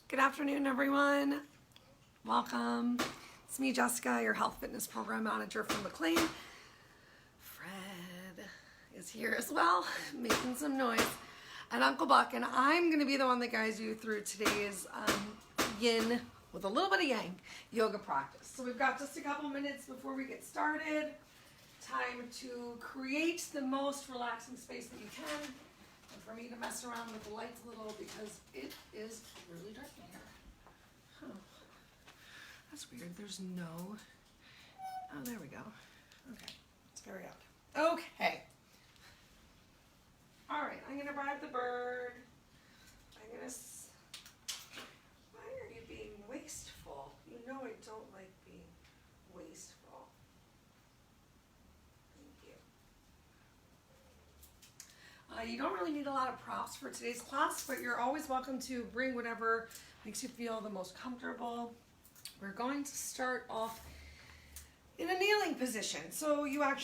Good afternoon, everyone. Welcome. It's me, Jessica, your health fitness program manager from McLean. Fred is here as well, making some noise. And Uncle Buck, and I'm going to be the one that guides you through today's yin with a little bit of yang yoga practice. So we've got just a couple minutes before we get started. Time to create the most relaxing space that you can. And for me to mess around with the lights a little because it is really dark in here. Huh. That's weird. There's no... Oh, there we go. Okay. It's very odd. Okay. All right. I'm going to bribe the bird. I'm going to... Why are you being wasteful? You know I don't like being wasteful. Thank you. You don't really need a lot of props for today's class, but you're always welcome to bring whatever makes you feel the most comfortable. We're going to start off in a kneeling position. So you might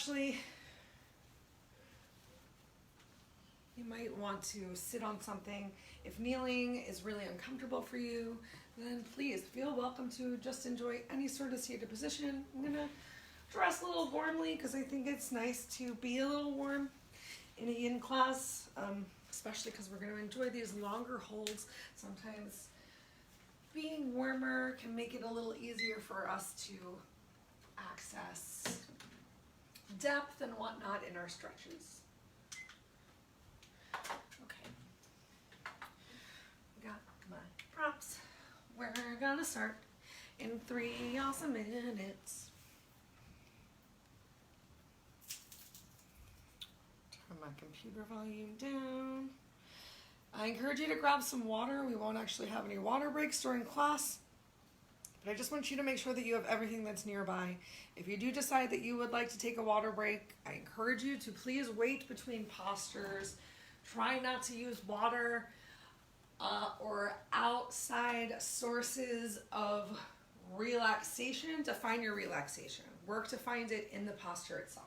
want to sit on something. If kneeling is really uncomfortable for you, then please feel welcome to just enjoy any sort of seated position. I'm going to dress a little warmly because I think it's nice to be a little warm in a yin class, especially because we're going to enjoy these longer holds. Sometimes being warmer can make it a little easier for us to access depth and whatnot in our stretches. Okay, got my props. We're gonna start in 3 awesome minutes. Turn my computer volume down. I encourage you to grab some water. We won't actually have any water breaks during class, but I just want you to make sure that you have everything that's nearby. If you do decide that you would like to take a water break, I encourage you to please wait between postures. Try not to use water or outside sources of relaxation to find your relaxation. Work to find it in the posture itself.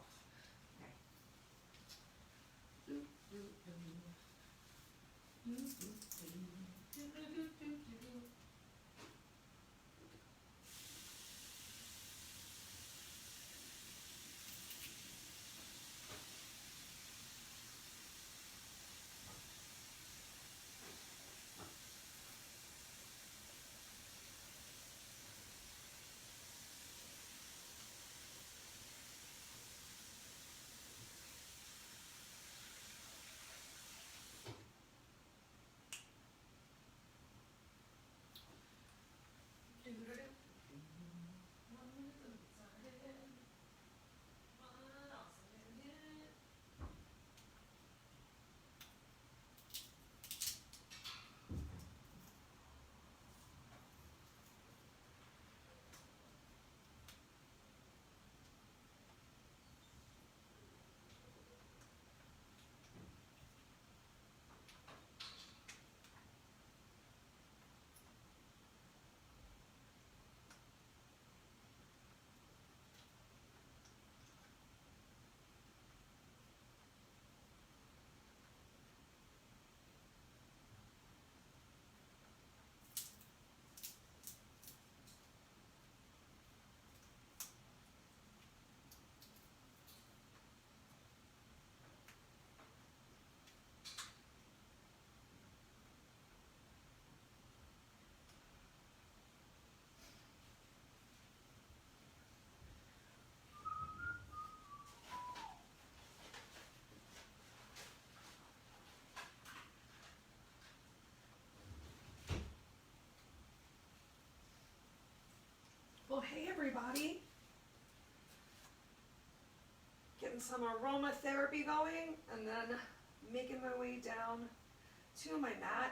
Well, hey everybody. Getting some aromatherapy going and then making my way down to my mat.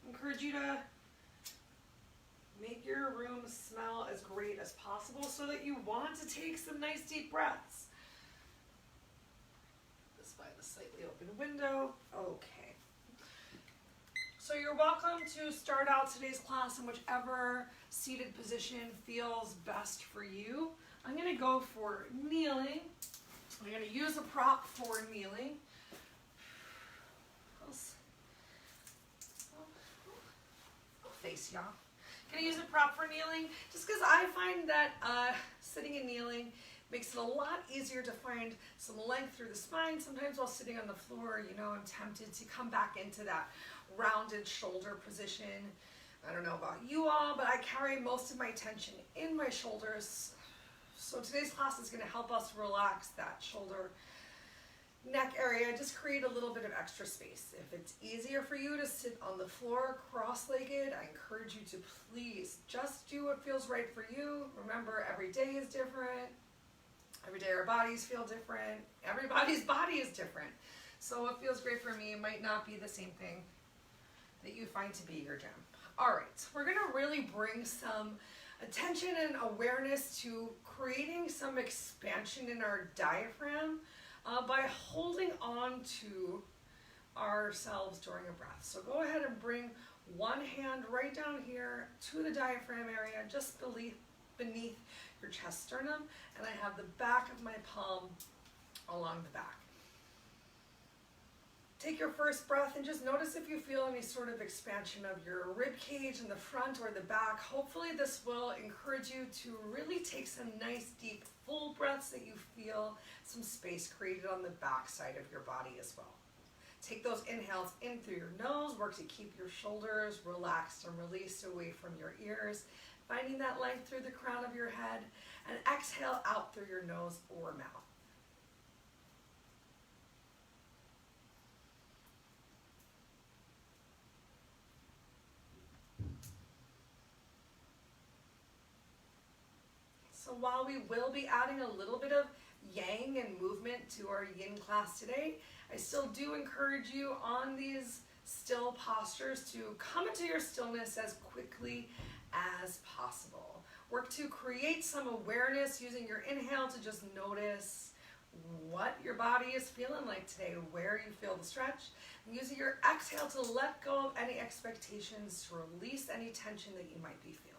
Encourage you to make your room smell as great as possible so that you want to take some nice deep breaths. This by the slightly open window. Okay. So you're welcome to start out today's class in whichever seated position feels best for you. I'm going to go for kneeling. I'm going to use a prop for kneeling. I'll face space, y'all. Gonna use a prop for kneeling, just because I find that sitting and kneeling makes it a lot easier to find some length through the spine. Sometimes while sitting on the floor, you know, I'm tempted to come back into that rounded shoulder position. I don't know about you all, but I carry most of my tension in my shoulders. So today's class is going to help us relax that shoulder neck area, just create a little bit of extra space. If it's easier for you to sit on the floor cross-legged, I encourage you to please just do what feels right for you. Remember, every day is different. Every day our bodies feel different. Everybody's body is different. So what feels great for me might not be the same thing that you find to be your gem. All right, we're gonna really bring some attention and awareness to creating some expansion in our diaphragm by holding on to ourselves during a breath. So go ahead and bring one hand right down here to the diaphragm area, just beneath your chest sternum, and I have the back of my palm along the back. Take your first breath and just notice if you feel any sort of expansion of your rib cage in the front or the back. Hopefully this will encourage you to really take some nice deep full breaths that you feel some space created on the back side of your body as well. Take those inhales in through your nose, work to keep your shoulders relaxed and released away from your ears, finding that length through the crown of your head, and exhale out through your nose or mouth. So while we will be adding a little bit of yang and movement to our yin class today, I still do encourage you on these still postures to come into your stillness as quickly as possible. Work to create some awareness using your inhale to just notice what your body is feeling like today, where you feel the stretch, and using your exhale to let go of any expectations, to release any tension that you might be feeling.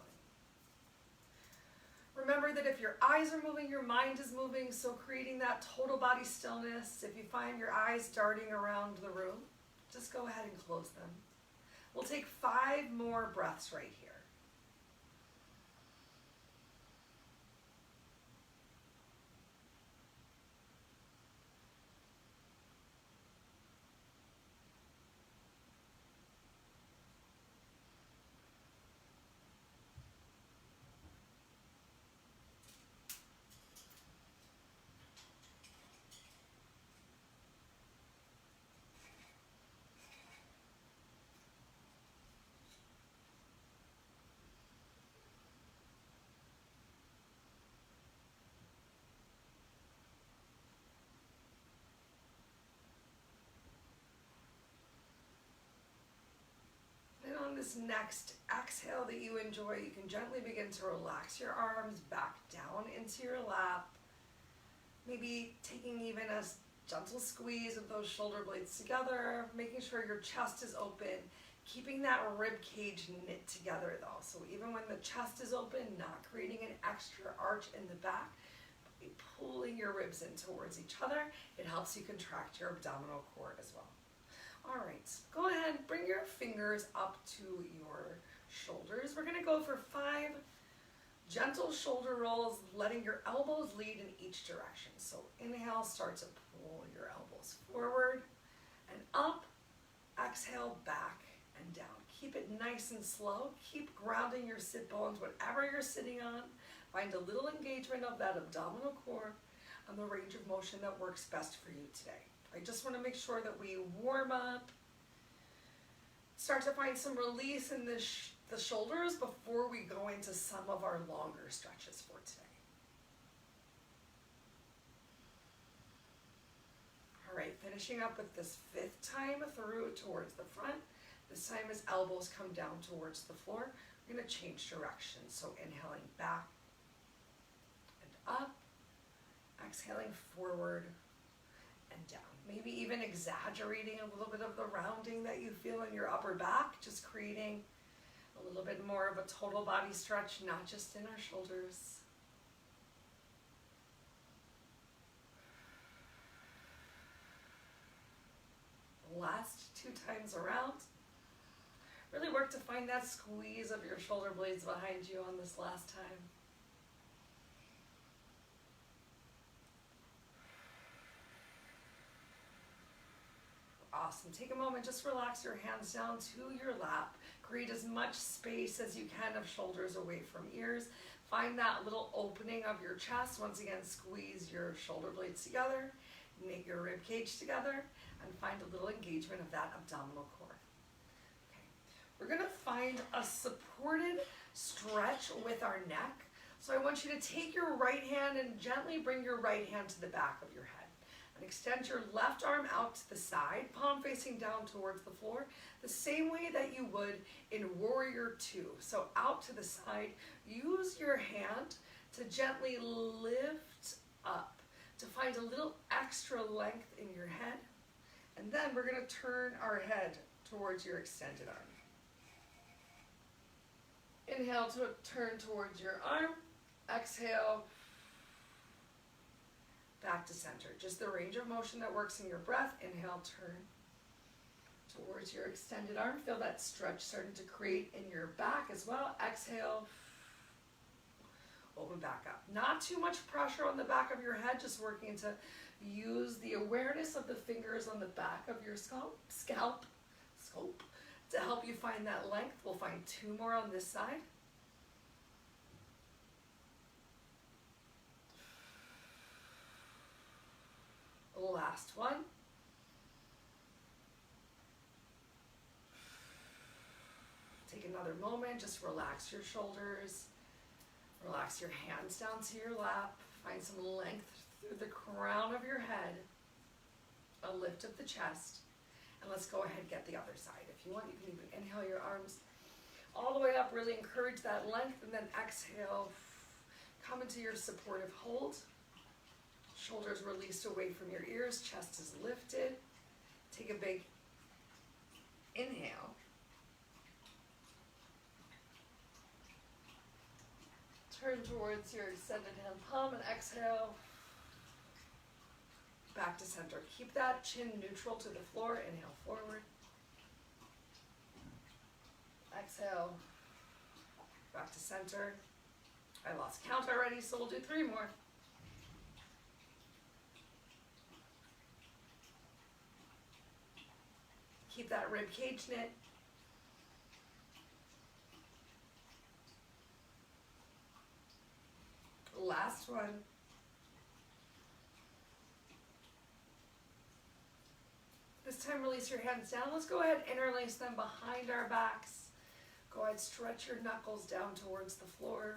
Remember that if your eyes are moving, your mind is moving, so creating that total body stillness. If you find your eyes darting around the room, just go ahead and close them. We'll take 5 more breaths right here. On this next exhale that you enjoy, you can gently begin to relax your arms back down into your lap. Maybe taking even a gentle squeeze of those shoulder blades together, making sure your chest is open, keeping that rib cage knit together though. So even when the chest is open, not creating an extra arch in the back, but pulling your ribs in towards each other. It helps you contract your abdominal core as well. All right, go ahead, bring your fingers up to your shoulders. We're gonna go for 5 gentle shoulder rolls, letting your elbows lead in each direction. So inhale, start to pull your elbows forward and up. Exhale, back and down. Keep it nice and slow. Keep grounding your sit bones, whatever you're sitting on. Find a little engagement of that abdominal core and the range of motion that works best for you today. I just want to make sure that we warm up, start to find some release in the shoulders before we go into some of our longer stretches for today. All right, finishing up with this 5th time through towards the front. This time as elbows come down towards the floor, we're going to change direction. So inhaling back and up, exhaling forward and down. Maybe even exaggerating a little bit of the rounding that you feel in your upper back, just creating a little bit more of a total body stretch, not just in our shoulders. Last 2 times around. Really work to find that squeeze of your shoulder blades behind you on this last time. Awesome. Take a moment, just relax your hands down to your lap. Create as much space as you can of shoulders away from ears. Find that little opening of your chest. Once again, squeeze your shoulder blades together, knit your rib cage together, and find a little engagement of that abdominal core. Okay. We're going to find a supported stretch with our neck. So I want you to take your right hand and gently bring your right hand to the back of your head. And extend your left arm out to the side, palm facing down towards the floor, the same way that you would in Warrior Two. So out to the side, use your hand to gently lift up, to find a little extra length in your head. And then we're going to turn our head towards your extended arm. Inhale to turn towards your arm. Exhale, back to center. Just the range of motion that works in your breath. Inhale, turn towards your extended arm. Feel that stretch starting to create in your back as well. Exhale, open back up. Not too much pressure on the back of your head, just working to use the awareness of the fingers on the back of your scalp to help you find that length. We'll find two more on this side. Last one. Take another moment, just relax your shoulders, relax your hands down to your lap, find some length through the crown of your head, a lift of the chest, and let's go ahead and get the other side. If you want, you can even inhale your arms all the way up, really encourage that length, and then exhale, come into your supportive hold. Shoulders released away from your ears, chest is lifted. Take a big inhale. Turn towards your extended hand palm and exhale. Back to center. Keep that chin neutral to the floor. Inhale forward. Exhale. Back to center. I lost count already, so we'll do 3 more. Keep that rib cage knit. Last one. This time release your hands down. Let's go ahead and interlace them behind our backs. Go ahead, stretch your knuckles down towards the floor.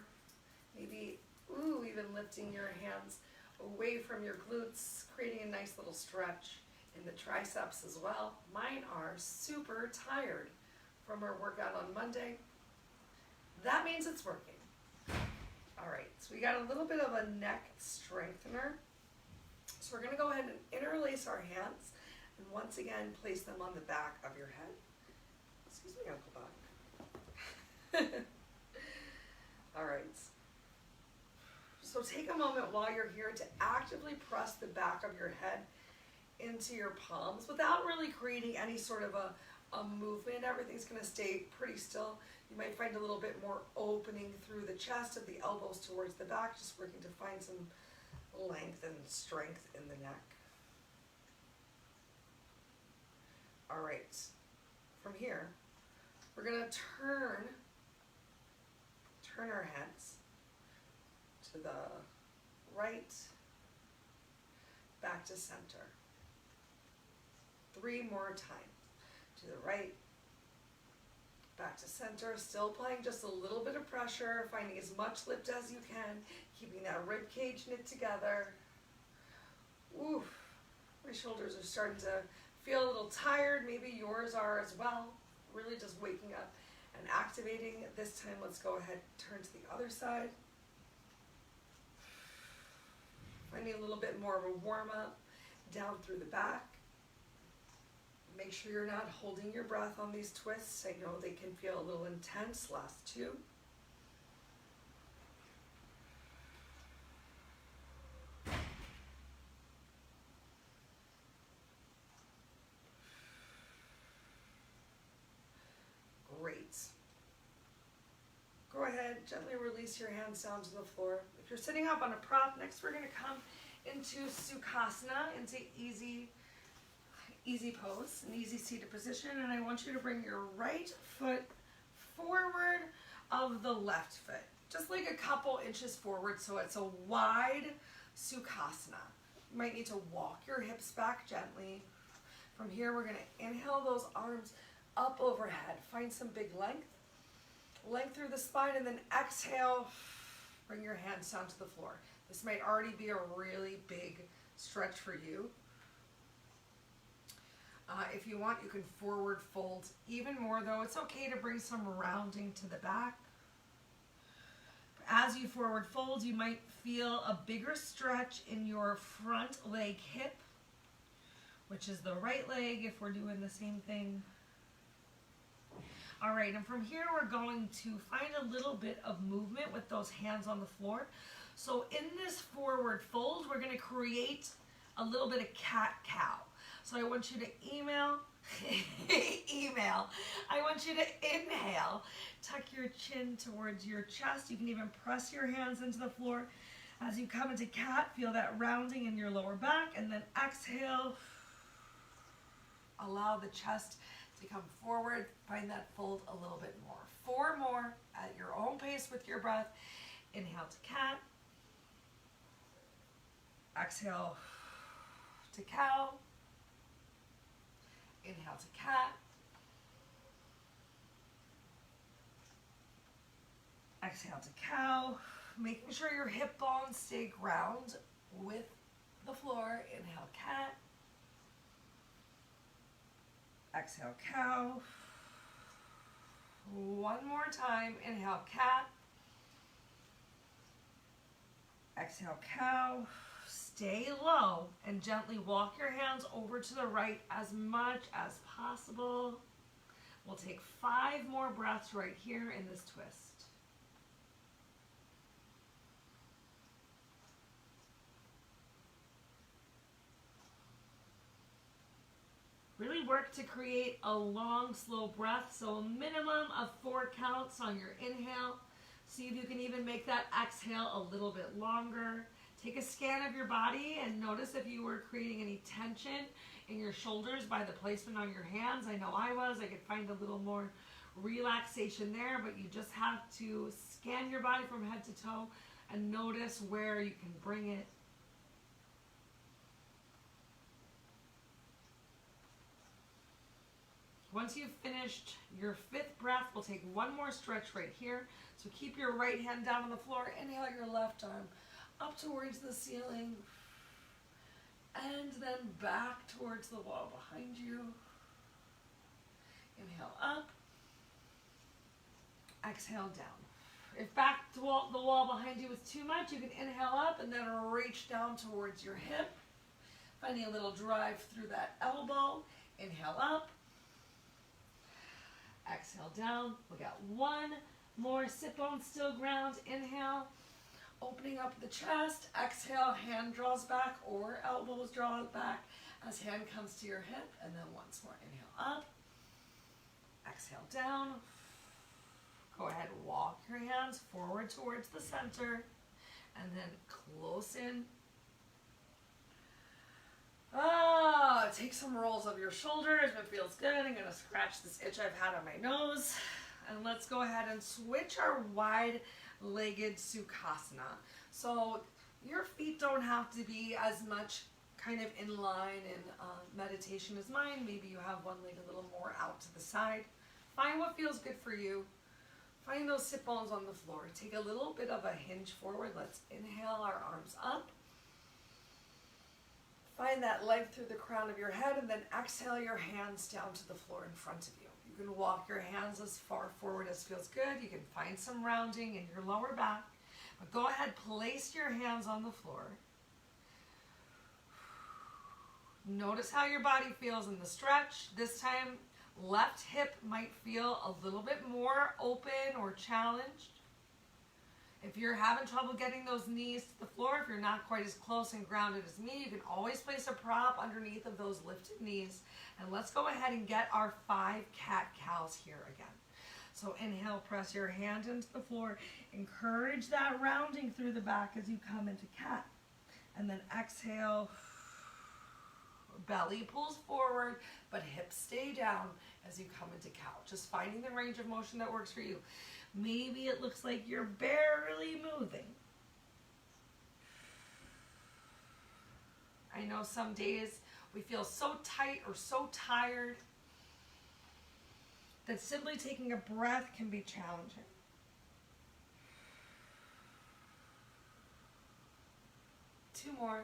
Maybe, even lifting your hands away from your glutes, creating a nice little stretch in the triceps as well. Mine are super tired from our workout on Monday. That means it's working. All right, so we got a little bit of a neck strengthener. So we're gonna go ahead and interlace our hands and once again place them on the back of your head. Excuse me, Uncle Buck. All right. So take a moment while you're here to actively press the back of your head into your palms without really creating any sort of a movement. Everything's going to stay pretty still. You might find a little bit more opening through the chest of the elbows towards the back, just working to find some length and strength in the neck. All right, from here, we're going to turn our heads to the right, back to center. 3 more times. To the right, back to center, still applying just a little bit of pressure, finding as much lift as you can, keeping that rib cage knit together. Oof, my shoulders are starting to feel a little tired, maybe yours are as well. Really just waking up and activating. This time, let's go ahead and turn to the other side. Finding a little bit more of a warm up down through the back. Make sure you're not holding your breath on these twists. I know they can feel a little intense. Last 2. Great. gently release your hands down to the floor. If you're sitting up on a prop, next we're going to come into Sukhasana, into easy pose, an easy seated position, and I want you to bring your right foot forward of the left foot, just like a couple inches forward, so it's a wide Sukhasana. You might need to walk your hips back gently. From here, we're going to inhale those arms up overhead. Find some big length through the spine, and then exhale, bring your hands down to the floor. This might already be a really big stretch for you. If you want, you can forward fold even more, though. It's okay to bring some rounding to the back. As you forward fold, you might feel a bigger stretch in your front leg hip, which is the right leg if we're doing the same thing. All right, and from here we're going to find a little bit of movement with those hands on the floor. So in this forward fold, we're going to create a little bit of cat-cow. So I want you to I want you to inhale, tuck your chin towards your chest. You can even press your hands into the floor. As you come into cat, feel that rounding in your lower back, and then exhale. Allow the chest to come forward. Find that fold a little bit more. 4 more at your own pace with your breath. Inhale to cat. Exhale to cow. Inhale to cat. Exhale to cow. Making sure your hip bones stay ground with the floor. Inhale cat. Exhale cow. One more time. Inhale cat. Exhale cow. Stay low and gently walk your hands over to the right as much as possible. We'll take 5 more breaths right here in this twist. Really work to create a long, slow breath, so a minimum of 4 counts on your inhale. See if you can even make that exhale a little bit longer. Take a scan of your body and notice if you were creating any tension in your shoulders by the placement on your hands. I know I was. I could find a little more relaxation there, but you just have to scan your body from head to toe and notice where you can bring it. Once you've finished your 5th breath, we'll take 1 more stretch right here. So keep your right hand down on the floor. Inhale your left arm up towards the ceiling, and then back towards the wall behind you. Inhale up, exhale down. If back to the wall behind you is too much, you can inhale up and then reach down towards your hip, finding a little drive through that elbow. Inhale up, exhale down. We got 1 more, sit bones still ground. Inhale, opening up the chest. Exhale, hand draws back or elbows draw back as hand comes to your hip. And then once more, inhale up, exhale down. Go ahead, walk your hands forward towards the center and then close in. Take some rolls of your shoulders if it feels good. I'm going to scratch this itch I've had on my nose. And let's go ahead and switch our wide-legged Sukhasana. So your feet don't have to be as much kind of in line in meditation as mine. Maybe you have one leg a little more out to the side. Find what feels good for you. Find those sit bones on the floor. Take a little bit of a hinge forward. Let's inhale our arms up. Find that length through the crown of your head, and then exhale your hands down to the floor in front of you. You can walk your hands as far forward as feels good. You can find some rounding in your lower back. But go ahead, place your hands on the floor. Notice how your body feels in the stretch. This time, left hip might feel a little bit more open or challenged. If you're having trouble getting those knees to the floor, if you're not quite as close and grounded as me, you can always place a prop underneath of those lifted knees. And let's go ahead and get our 5 cat-cows here again. So inhale, press your hand into the floor. Encourage that rounding through the back as you come into cat. And then exhale, belly pulls forward, but hips stay down as you come into cow. Just finding the range of motion that works for you. Maybe it looks like you're barely moving. I know some days we feel so tight or so tired that simply taking a breath can be challenging. Two more.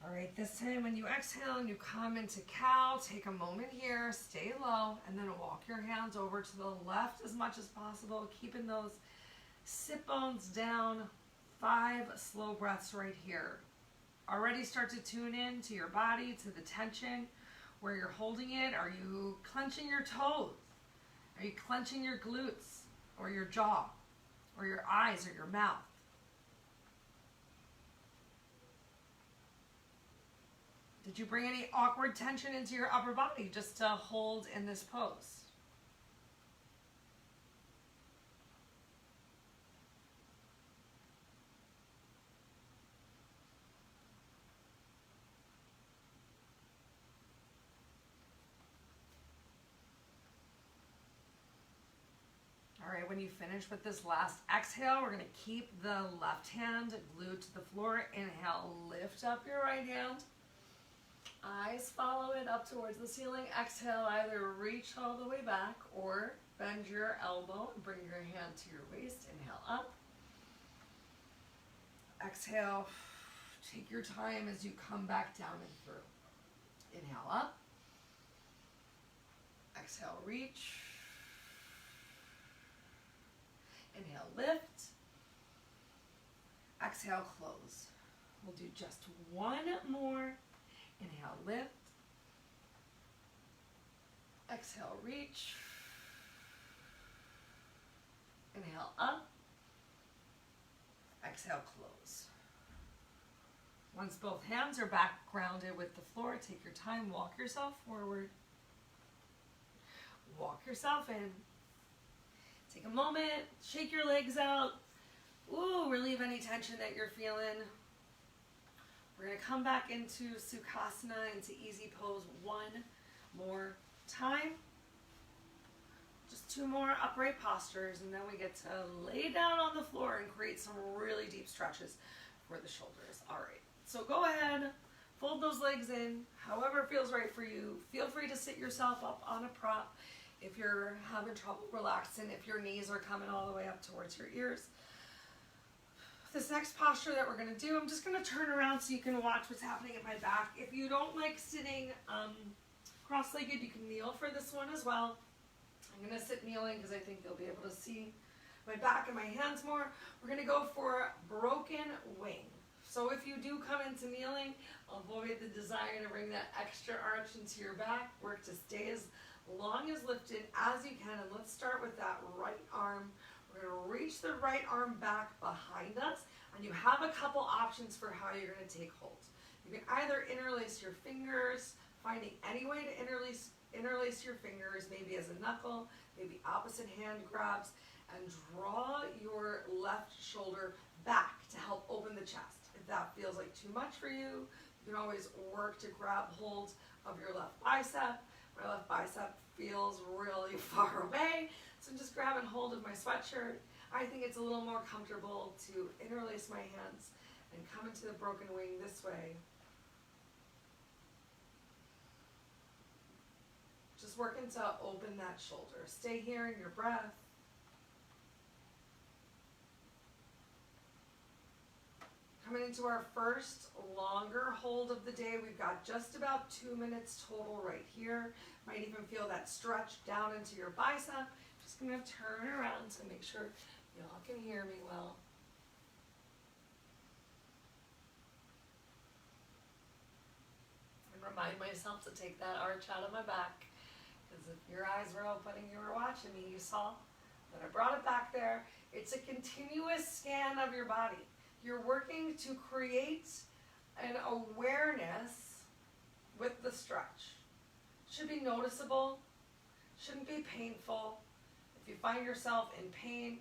All right, this time when you exhale and you come into cow, take a moment here, stay low, and then walk your hands over to the left as much as possible, keeping those sit bones down. 5 slow breaths right here. Already start to tune in to your body, to the tension, where you're holding it. Are you clenching your toes? Are you clenching your glutes or your jaw or your eyes or your mouth? Did you bring any awkward tension into your upper body just to hold in this pose? All right, when you finish with this last exhale, we're gonna keep the left hand glued to the floor. Inhale, lift up your right hand. Eyes follow it up towards the ceiling. Exhale, either reach all the way back or bend your elbow and bring your hand to your waist. Inhale up. Exhale, take your time as you come back down and through. Inhale up. Exhale, reach. Inhale, lift. Exhale, close. We'll do just one more. Inhale, lift. Exhale, reach. Inhale, up. Exhale, close. Once both hands are back grounded with the floor, take your time, walk yourself forward. Walk yourself in. Take a moment, shake your legs out. Ooh, relieve any tension that you're feeling. We're gonna come back into Sukhasana, into easy pose one more time. Just 2 more upright postures, and then we get to lay down on the floor and create some really deep stretches for the shoulders. All right, so go ahead, fold those legs in, however feels right for you. Feel free to sit yourself up on a prop if you're having trouble relaxing, if your knees are coming all the way up towards your ears. This next posture that we're gonna do, I'm just gonna turn around so you can watch what's happening at my back. If you don't like sitting cross-legged, you can kneel for this one as well. I'm gonna sit kneeling because I think you'll be able to see my back and my hands more. We're gonna go for broken wing. So if you do come into kneeling, avoid the desire to bring that extra arch into your back. Work to stay as long as lifted as you can. And let's start with that right arm. We're gonna reach the right arm back behind us, and you have a couple options for how you're gonna take hold. You can either interlace your fingers, finding any way to interlace your fingers, maybe as a knuckle, maybe opposite hand grabs, and draw your left shoulder back to help open the chest. If that feels like too much for you, you can always work to grab hold of your left bicep. My left bicep feels really far away, so I'm just grabbing hold of my sweatshirt. I think it's a little more comfortable to interlace my hands and come into the broken wing this way. Just working to open that shoulder. Stay here in your breath. Coming into our first longer hold of the day. We've got just about 2 minutes total right here. Might even feel that stretch down into your bicep. Just gonna turn around to make sure y'all can hear me well. And remind myself to take that arch out of my back. Because if your eyes were open and you were watching me, you saw Then I brought it back there. It's a continuous scan of your body. You're working to create an awareness with the stretch. Should be noticeable, shouldn't be painful. If you find yourself in pain,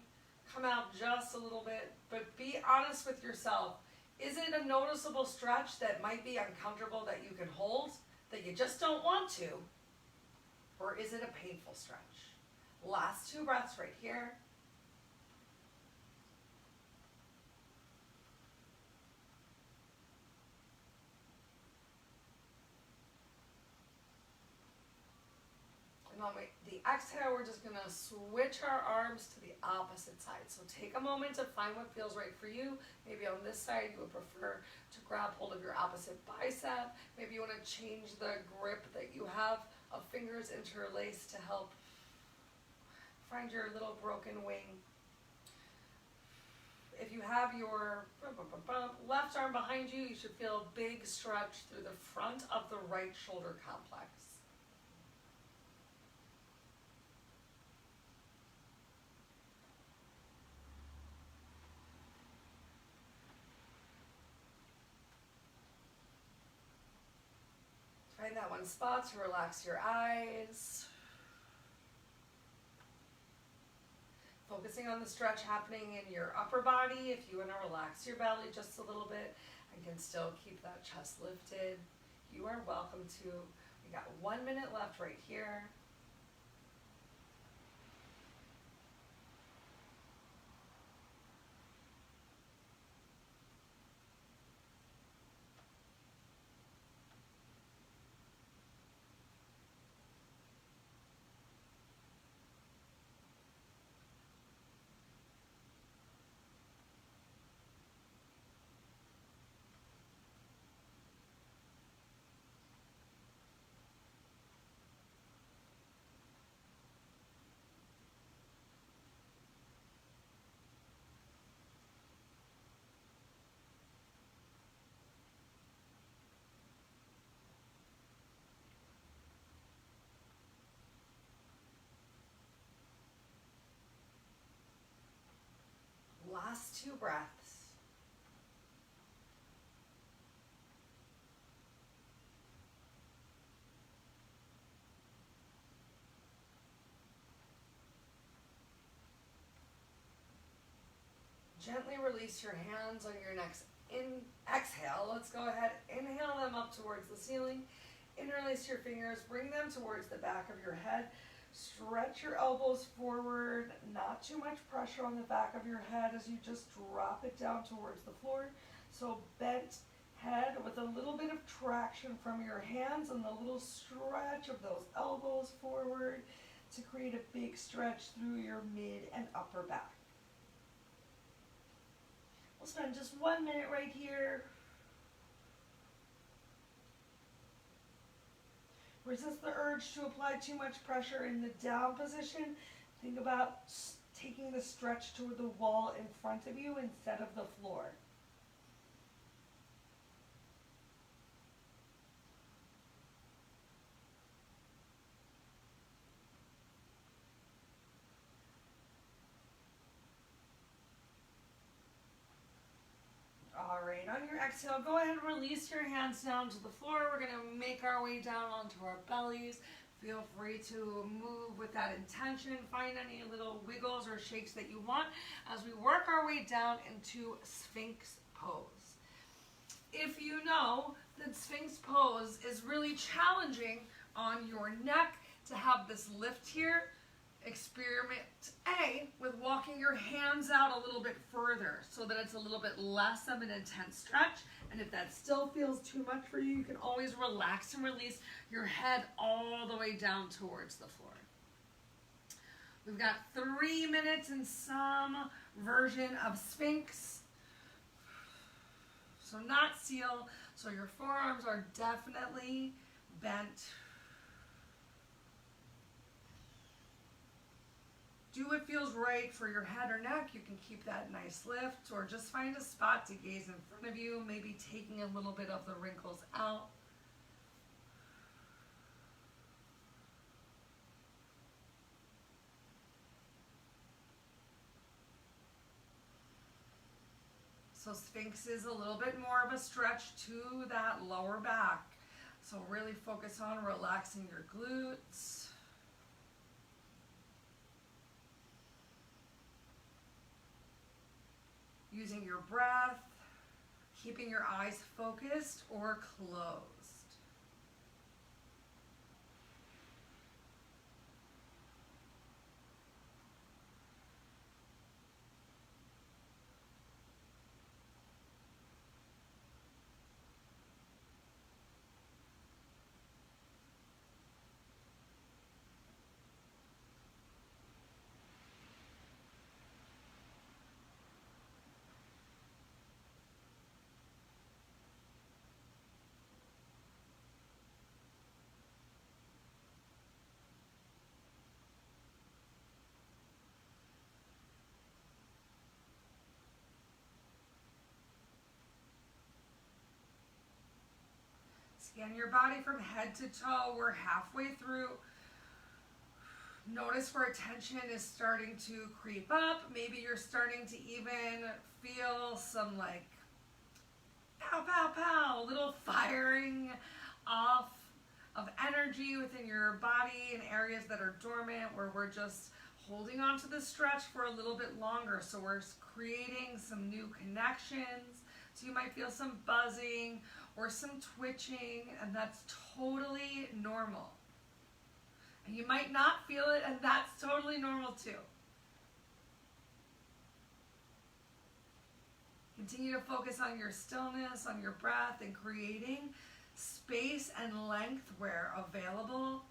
come out just a little bit, but be honest with yourself. Is it a noticeable stretch that might be uncomfortable that you can hold, that you just don't want to? Or is it a painful stretch? Last 2 breaths right here. And on the exhale, we're just going to switch our arms to the opposite side. So take a moment to find what feels right for you. Maybe on this side, you would prefer to grab hold of your opposite bicep. Maybe you want to change the grip that you have of fingers interlaced to help find your little broken wing. If you have your left arm behind you, you should feel a big stretch through the front of the right shoulder complex. Find that one spot to relax your eyes. Focusing on the stretch happening in your upper body. If you want to relax your belly just a little bit and can still keep that chest lifted, you are welcome to. We got 1 minute left right here. Last 2 breaths. Gently release your hands on your next exhale. Let's go ahead, inhale them up towards the ceiling. Interlace your fingers, bring them towards the back of your head. Stretch your elbows forward, not too much pressure on the back of your head as you just drop it down towards the floor. So bent head with a little bit of traction from your hands and the little stretch of those elbows forward to create a big stretch through your mid and upper back. We'll spend just 1 minute right here. Resist the urge to apply too much pressure in the down position. Think about taking the stretch toward the wall in front of you instead of the floor. All right, on your exhale, go ahead and release your hands down to the floor. We're going to make our way down onto our bellies. Feel free to move with that intention. Find any little wiggles or shakes that you want as we work our way down into Sphinx pose. If you know that Sphinx pose is really challenging on your neck to have this lift here, experiment A with walking your hands out a little bit further so that it's a little bit less of an intense stretch. And if that still feels too much for you, you can always relax and release your head all the way down towards the floor. We've got 3 minutes in some version of Sphinx. So not seal, so your forearms are definitely bent. Do what feels right for your head or neck. You can keep that nice lift or just find a spot to gaze in front of you, maybe taking a little bit of the wrinkles out. So Sphinx is a little bit more of a stretch to that lower back. So really focus on relaxing your glutes. Using your breath, keeping your eyes focused or closed. Scan your body from head to toe. We're halfway through. Notice where tension is starting to creep up. Maybe you're starting to even feel some like pow, pow, pow, little firing off of energy within your body in areas that are dormant, where we're just holding on to the stretch for a little bit longer. So we're creating some new connections. So you might feel some buzzing or some twitching, and that's totally normal. And you might not feel it, and that's totally normal too. Continue to focus on your stillness, on your breath, and creating space and length where available.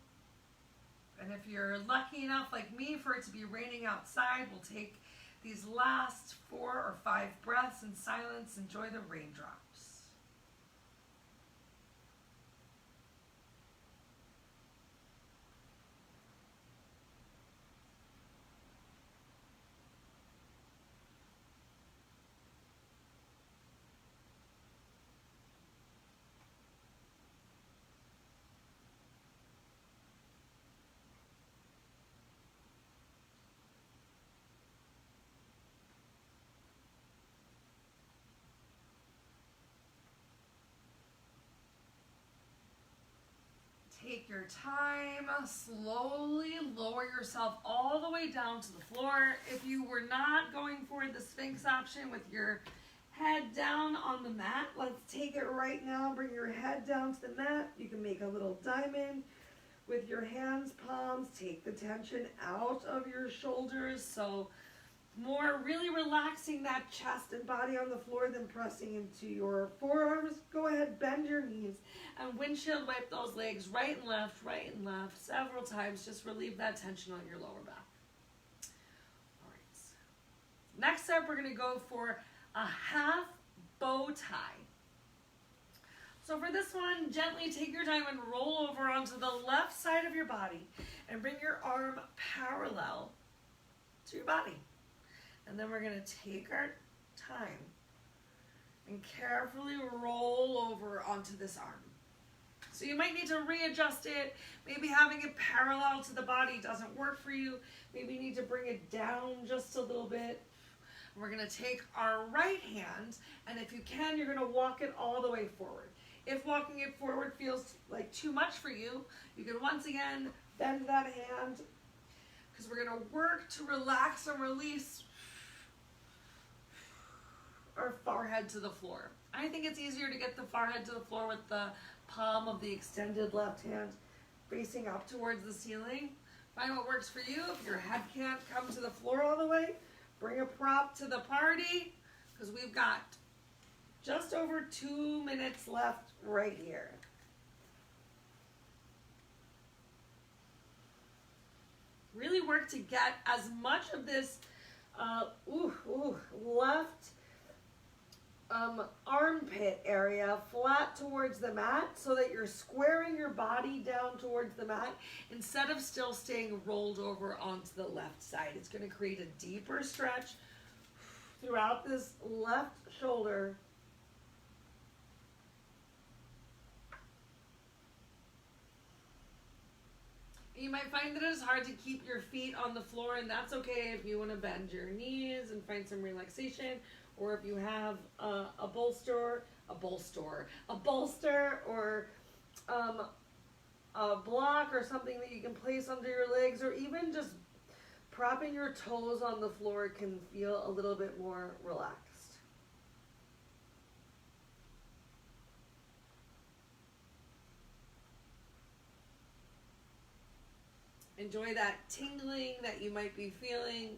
And if you're lucky enough, like me, for it to be raining outside, we'll take these last 4 or 5 breaths in silence. Enjoy the raindrops. Take your time, slowly lower yourself all the way down to the floor. If you were not going for the Sphinx option with your head down on the mat, let's take it right now. Bring your head down to the mat. You can make a little diamond with your hands, palms. Take the tension out of your shoulders. So more really relaxing that chest and body on the floor than pressing into your forearms. Go ahead, bend your knees and windshield wipe those legs right and left several times. Just relieve that tension on your lower back. All right. Next up, we're going to go for a half bow tie. So for this one, gently take your time and roll over onto the left side of your body and bring your arm parallel to your body. And then we're going to take our time and carefully roll over onto this arm. So you might need to readjust it. Maybe having it parallel to the body doesn't work for you. Maybe you need to bring it down just a little bit. We're going to take our right hand, and if you can, you're going to walk it all the way forward. If walking it forward feels like too much for you, you can once again bend that hand, because we're going to work to relax and release our forehead to the floor. I think it's easier to get the forehead to the floor with the palm of the extended left hand facing up towards the ceiling. Find what works for you. If your head can't come to the floor all the way, bring a prop to the party, because we've got just over 2 minutes left right here. Really work to get as much of this left armpit area flat towards the mat, so that you're squaring your body down towards the mat instead of still staying rolled over onto the left side. It's going to create a deeper stretch throughout this left shoulder. You might find that it's hard to keep your feet on the floor, and that's okay if you want to bend your knees and find some relaxation, or if you have a bolster, or a block or something that you can place under your legs, or even just propping your toes on the floor can feel a little bit more relaxed. Enjoy that tingling that you might be feeling.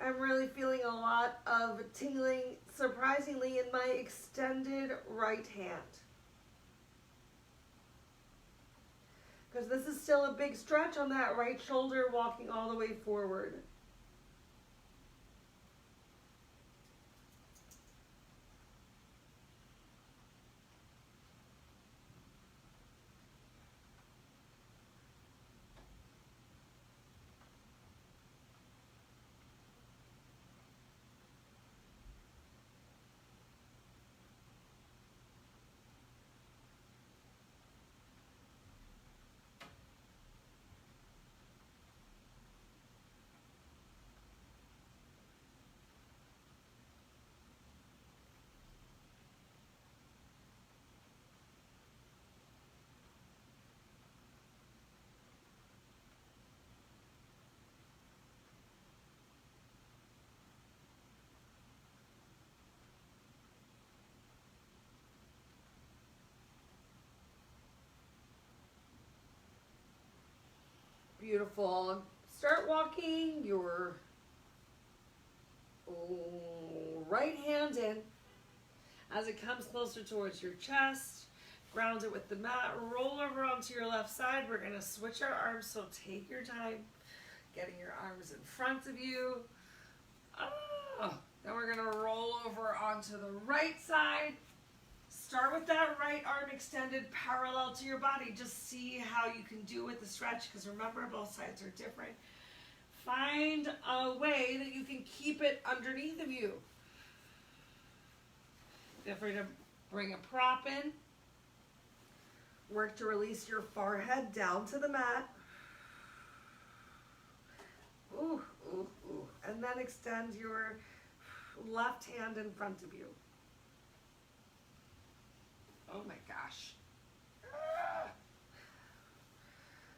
I'm really feeling a lot of tingling, surprisingly, in my extended right hand. Because this is still a big stretch on that right shoulder, walking all the way forward. Beautiful. Start walking your right hand in as it comes closer towards your chest. Ground it with the mat. Roll over onto your left side. We're going to switch our arms, so take your time getting your arms in front of you. Then we're going to roll over onto the right side. Start with that right arm extended parallel to your body. Just see how you can do with the stretch, because remember, both sides are different. Find a way that you can keep it underneath of you. Feel free to bring a prop in. Work to release your forehead down to the mat. Ooh, ooh, ooh. And then extend your left hand in front of you. Oh my gosh.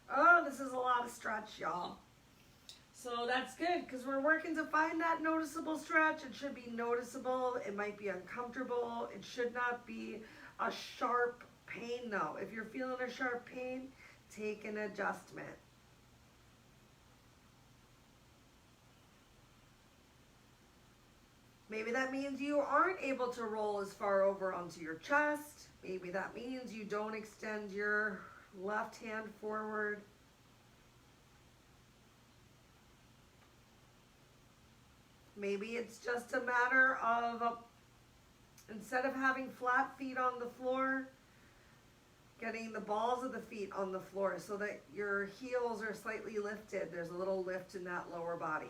Oh, this is a lot of stretch, y'all. So that's good, because we're working to find that noticeable stretch. It should be noticeable. It might be uncomfortable. It should not be a sharp pain, though. If you're feeling a sharp pain, take an adjustment. Maybe that means you aren't able to roll as far over onto your chest. Maybe that means you don't extend your left hand forward. Maybe it's just a matter of, instead of having flat feet on the floor, getting the balls of the feet on the floor so that your heels are slightly lifted. There's a little lift in that lower body.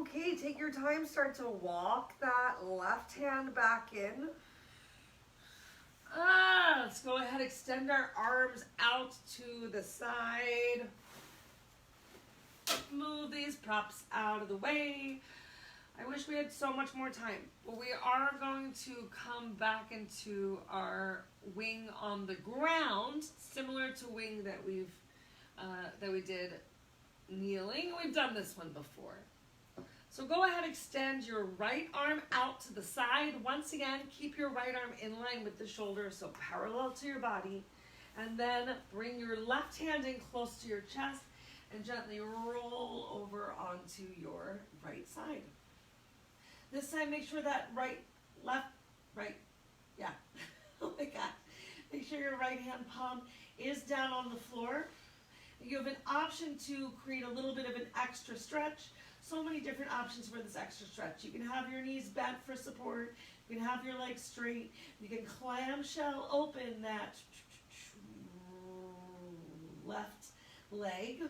Okay, take your time, start to walk that left hand back in. Let's go ahead, extend our arms out to the side. Move these props out of the way. I wish we had so much more time, but we are going to come back into our wing on the ground, similar to wing that we did kneeling. We've done this one before. So go ahead, extend your right arm out to the side. Once again, keep your right arm in line with the shoulder, so parallel to your body. And then bring your left hand in close to your chest and gently roll over onto your right side. This time, make sure that oh my God. Make sure your right hand palm is down on the floor. You have an option to create a little bit of an extra stretch. So many different options for this extra stretch. You can have your knees bent for support. You can have your legs straight. You can clamshell open that left leg.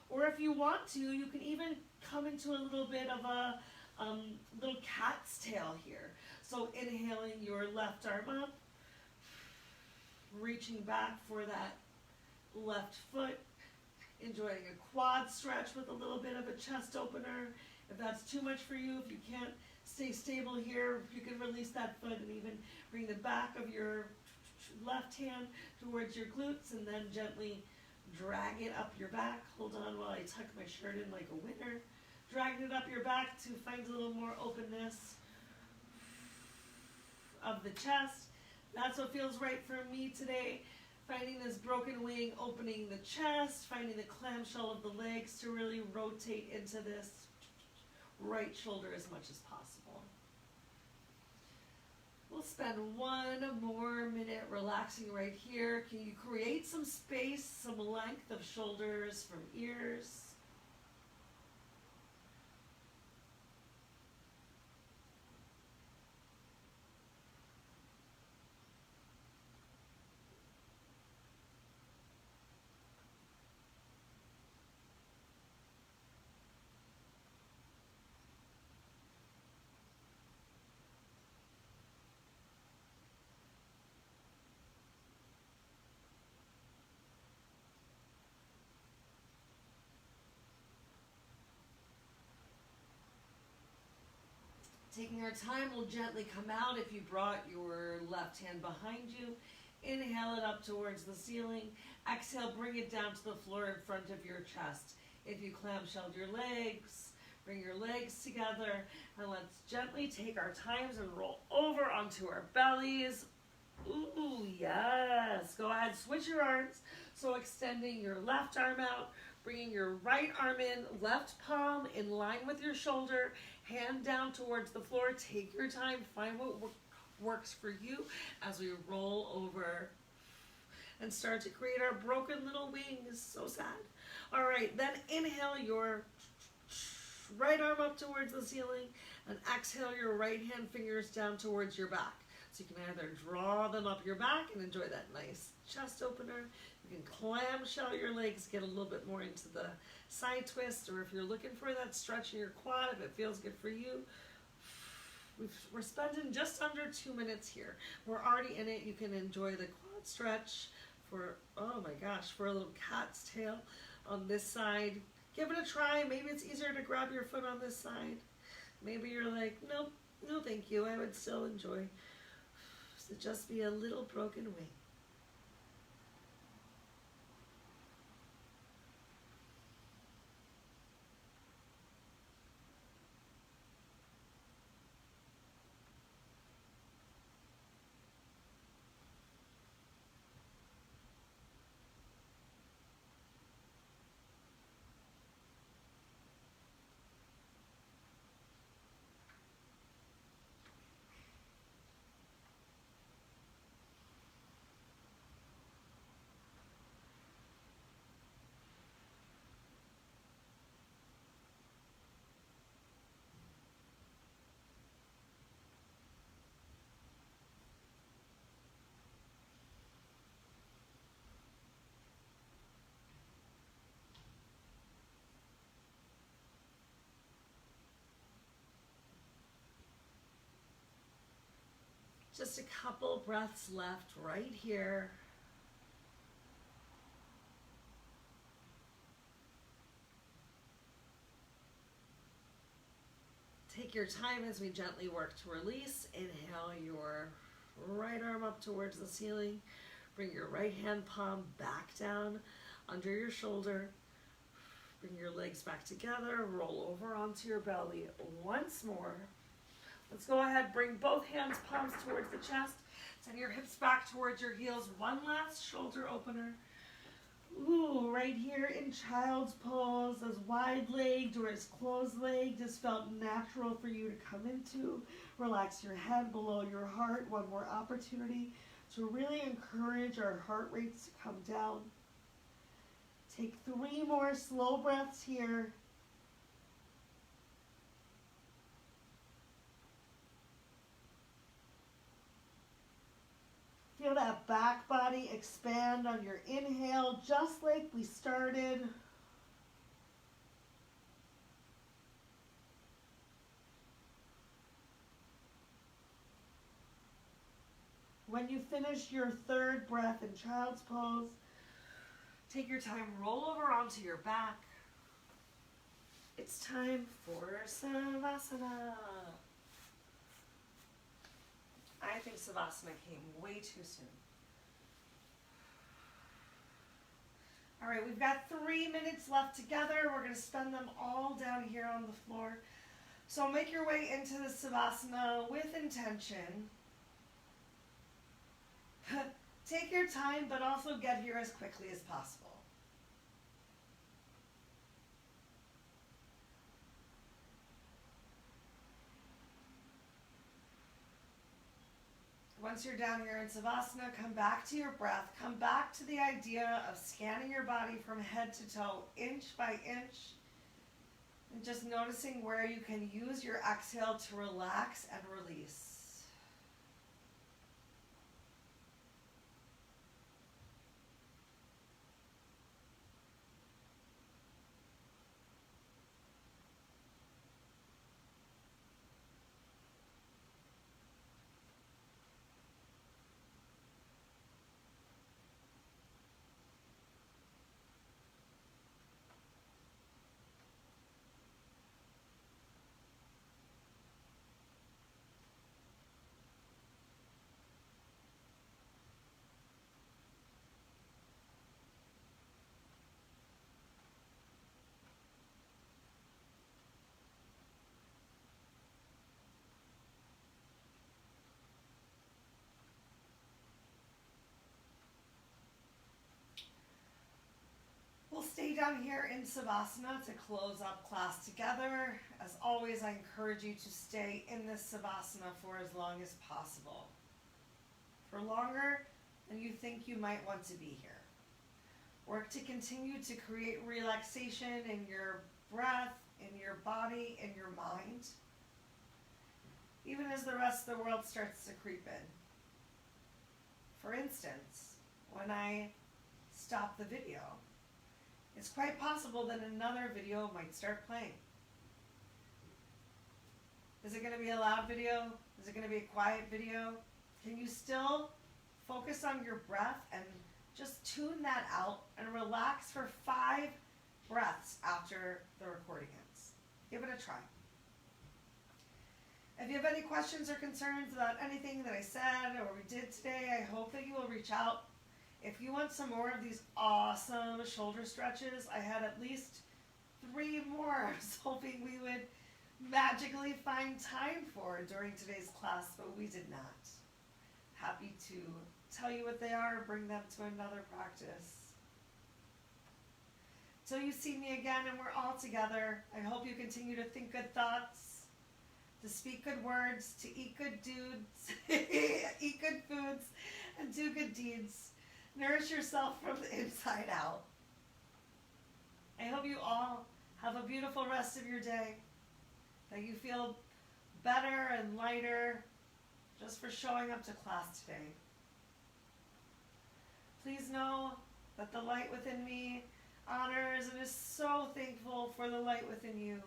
Or if you want to, you can even come into a little bit of a little cat's tail here. So inhaling your left arm up, reaching back for that left foot, enjoying a quad stretch with a little bit of a chest opener. If that's too much for you, if you can't stay stable here, you can release that foot and even bring the back of your left hand towards your glutes and then gently drag it up your back. Hold on while I tuck my shirt in like a winner. Dragging it up your back to find a little more openness of the chest. That's what feels right for me today. Finding this broken wing, opening the chest, finding the clamshell of the legs to really rotate into this right shoulder as much as possible. We'll spend one more minute relaxing right here. Can you create some space, some length of shoulders from ears? Taking our time, we'll gently come out. If you brought your left hand behind you, inhale it up towards the ceiling. Exhale, bring it down to the floor in front of your chest. If you clamshelled your legs, bring your legs together, and let's gently take our times and roll over onto our bellies. Ooh, yes. Go ahead, switch your arms. So extending your left arm out, bringing your right arm in, left palm in line with your shoulder, hand down towards the floor. Take your time, find what works for you as we roll over and start to create our broken little wings. So sad. All right, then inhale your right arm up towards the ceiling and exhale your right hand fingers down towards your back. So you can either draw them up your back and enjoy that nice chest opener. You can clamshell your legs, get a little bit more into the side twist, or if you're looking for that stretch in your quad, if it feels good for you. We're spending just under 2 minutes here. We're already in it. You can enjoy the quad stretch for, oh my gosh, for a little cat's tail on this side. Give it a try. Maybe it's easier to grab your foot on this side. Maybe you're like, nope, no thank you. I would still enjoy. So just be a little broken wing. Just a couple breaths left right here. Take your time as we gently work to release. Inhale your right arm up towards the ceiling. Bring your right hand palm back down under your shoulder. Bring your legs back together. Roll over onto your belly once more. Let's go ahead. Bring both hands, palms towards the chest. Send your hips back towards your heels. One last shoulder opener. Ooh, right here in child's pose, as wide-legged or as closed-legged as felt natural for you to come into. Relax your head below your heart. One more opportunity to really encourage our heart rates to come down. Take 3 more slow breaths here. Feel that back body expand on your inhale, just like we started. When you finish your 3rd breath in child's pose, take your time, roll over onto your back. It's time for Savasana. I think Savasana came way too soon. All right, we've got 3 minutes left together. We're going to spend them all down here on the floor. So make your way into the Savasana with intention. Take your time, but also get here as quickly as possible. Once you're down here in Savasana, come back to your breath. Come back to the idea of scanning your body from head to toe, inch by inch, and just noticing where you can use your exhale to relax and release. We'll stay down here in Savasana to close up class together. As always, I encourage you to stay in this Savasana for as long as possible. For longer than you think you might want to be here. Work to continue to create relaxation in your breath, in your body, in your mind, even as the rest of the world starts to creep in. For instance, when I stop the video, it's quite possible that another video might start playing. Is it going to be a loud video? Is it going to be a quiet video? Can you still focus on your breath and just tune that out and relax for 5 breaths after the recording ends? Give it a try. If you have any questions or concerns about anything that I said or we did today, I hope that you will reach out. If you want some more of these awesome shoulder stretches, I had at least 3 more I was hoping we would magically find time for during today's class, but we did not. Happy to tell you what they are, bring them to another practice. Till you see me again and we're all together, I hope you continue to think good thoughts, to speak good words, to eat good dudes, eat good foods, and do good deeds. Nourish yourself from the inside out. I hope you all have a beautiful rest of your day, that you feel better and lighter just for showing up to class today. Please know that the light within me honors and is so thankful for the light within you.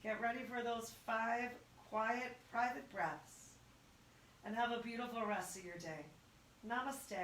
Get ready for those 5 quiet, private breaths. and have a beautiful rest of your day. Namaste.